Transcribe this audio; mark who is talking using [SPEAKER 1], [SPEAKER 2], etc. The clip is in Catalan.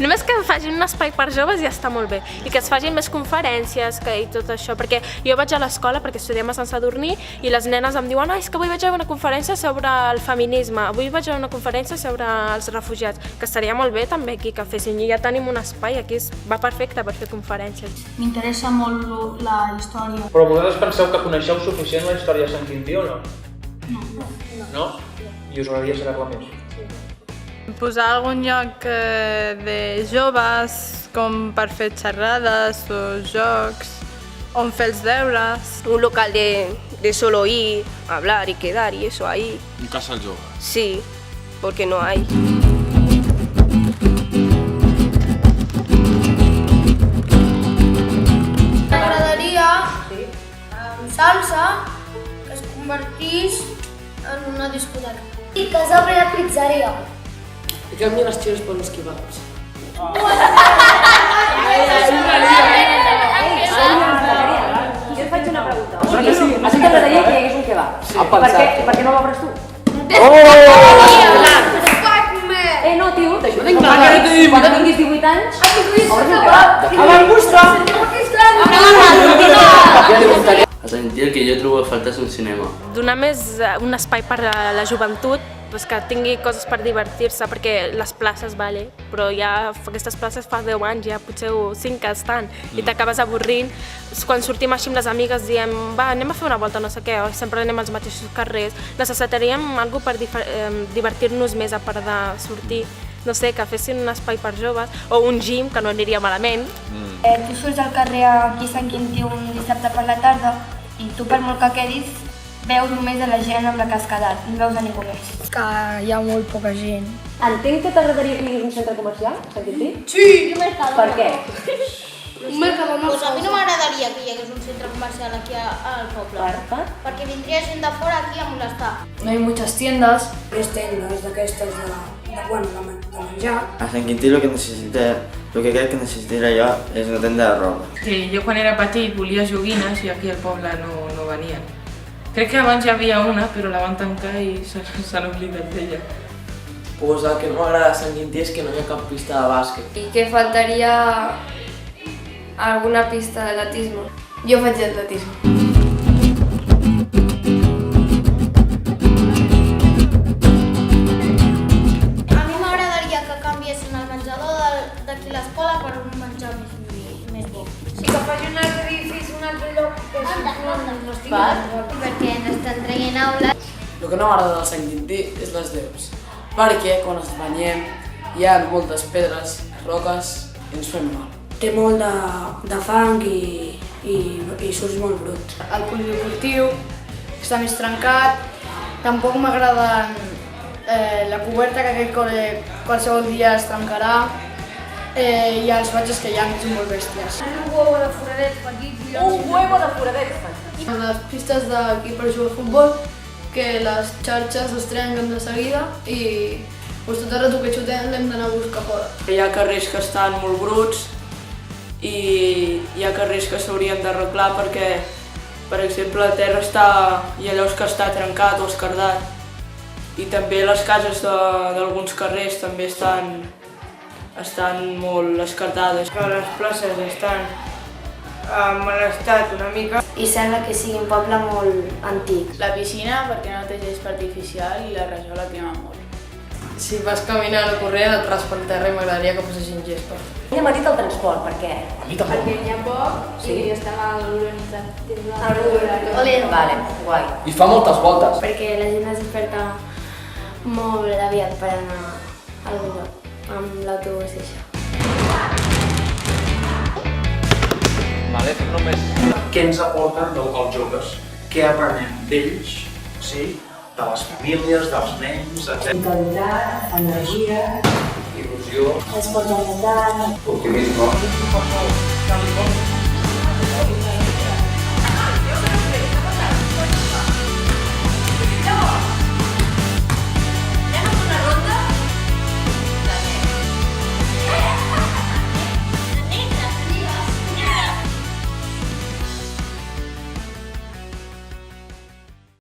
[SPEAKER 1] Només que facin un espai per joves ja està molt bé i que es facin més conferències i tot això, perquè jo vaig a l'escola perquè estudiem a Sant Sadurní i les nenes em diuen és que avui vaig a una conferència sobre el feminisme, avui vaig a una conferència sobre els refugiats, que estaria molt bé també aquí que fessin, i ja tenim un espai aquí, va perfecte per fer conferències.
[SPEAKER 2] M'interessa molt la història.
[SPEAKER 3] Però vosaltres penseu que coneixeu suficient la història de Sant Quintí o no? No? I us agradaria saber-la més?
[SPEAKER 4] Posar algun lloc de joves com per fer xerrades o jocs, on fer els deures.
[SPEAKER 5] Un local de solo ir, hablar y quedar y eso ahí.
[SPEAKER 6] Un casal jove.
[SPEAKER 5] Sí, porque no hay.
[SPEAKER 2] M'agradaria salsa que es convertís en una discoteca. I que s'obri la pizzeria.
[SPEAKER 7] I canvien les xiles per uns kebabs.
[SPEAKER 8] Jo et faig una pregunta. A tu t'agradaria que hi hagués un kebab? Per què no l'obres tu? No, tio, quan tinguis 18 anys, obres un kebab.
[SPEAKER 7] Amb el bustre!
[SPEAKER 9] A Sant Quintí el que jo trobo a falta és un cinema.
[SPEAKER 1] Donar més un espai per a la joventut, que tingui coses per divertir-se, perquè les places, però ja aquestes places fa 10 anys, ja potser 5 que estan, i t'acabes avorrint. Quan sortim així amb les amigues diem va, anem a fer una volta, no sé què, o sempre anem als mateixos carrers, necessitaríem alguna cosa per divertir-nos més a part de sortir. No sé, que fessin un espai per joves, o un gym, que no aniria malament.
[SPEAKER 2] Tu surts al carrer aquí a Sant Quintí un dissabte per la tarda i tu, per molt que quedis, veus només a la gent amb la que has quedat, no veus a ningú més. Que hi ha molt poca gent.
[SPEAKER 8] Entenc que t'agradaria que hi hagués un centre comercial, a Sant Quintí?
[SPEAKER 2] Sí!
[SPEAKER 8] Per què?
[SPEAKER 2] Un mercadona.
[SPEAKER 10] Pues a mi no m'agradaria que hi hagués un centre comercial aquí al poble. Perquè vindria gent de fora aquí a molestar.
[SPEAKER 2] No hay muchas tiendas. Tiendas d'aquestes de menjar.
[SPEAKER 9] A Sant Quintí el que crec que necessitaria jo és una tenda de roba.
[SPEAKER 4] Sí, jo quan era petit volia joguines i aquí al poble no venien. Crec que abans hi havia una, però la van tancar i s'han oblidat d'ella.
[SPEAKER 7] Pues el que no m'agrada a Sant Quintí és que no hi ha cap pista de bàsquet.
[SPEAKER 11] I que faltaria alguna pista d'atletisme.
[SPEAKER 2] Jo faig atletisme.
[SPEAKER 10] A mi m'agradaria que canviessin el menjador d'aquí a l'escola per un menjar més bo.
[SPEAKER 2] Sí, que faci un altre edifici, un altre lloc que no estigui...
[SPEAKER 10] Perquè ens estan traient aules.
[SPEAKER 7] El que no m'agrada del Sant Quintí és les deus, perquè quan ens banyem hi ha moltes pedres, roques i ens fem mal.
[SPEAKER 2] Té molt de fang i surts molt brut. El polideportiu està més trencat, tampoc m'agrada la coberta que qualsevol dia es trencarà i els batxes que hi ha són molt bèsties.
[SPEAKER 8] Un huevo de foradets petits. Un huevo de foradets petits.
[SPEAKER 2] Les pistes d'aquí per jugar a futbol, que les xarxes es trenquen de seguida i tot el rato que xutem l'hem d'anar a buscar fora.
[SPEAKER 7] Hi ha carrers que estan molt bruts i hi ha carrers que s'haurien d'arreglar perquè, per exemple, la terra hi ha llocs que està trencat o esquerdat i també les cases d'alguns carrers també estan molt esquerdades.
[SPEAKER 2] Les places estan en mal estat una mica. I sembla que sigui un poble molt antic.
[SPEAKER 4] La piscina perquè no té gest artificial i la rajola crema molt.
[SPEAKER 7] Si vas caminant o corrent et raspa el terra i m'agradaria que posessin gespa.
[SPEAKER 8] Ja m'ha dit el transport, per què?
[SPEAKER 3] A mi tampoc.
[SPEAKER 4] Perquè hi ha poc i estem a l'organitzat.
[SPEAKER 8] Vale, guai.
[SPEAKER 3] I fa moltes voltes.
[SPEAKER 2] Perquè la gent es desperta molt aviat per anar a algun lloc amb l'autobús i això.
[SPEAKER 3] Vale, fem només. Què ens aporten els joves? Què aprenem d'ells? Sí? De les famílies, dels nens, etc.
[SPEAKER 8] Vitalitat, energia,
[SPEAKER 3] Il·lusió,
[SPEAKER 8] responsabilitat,
[SPEAKER 3] optimisme.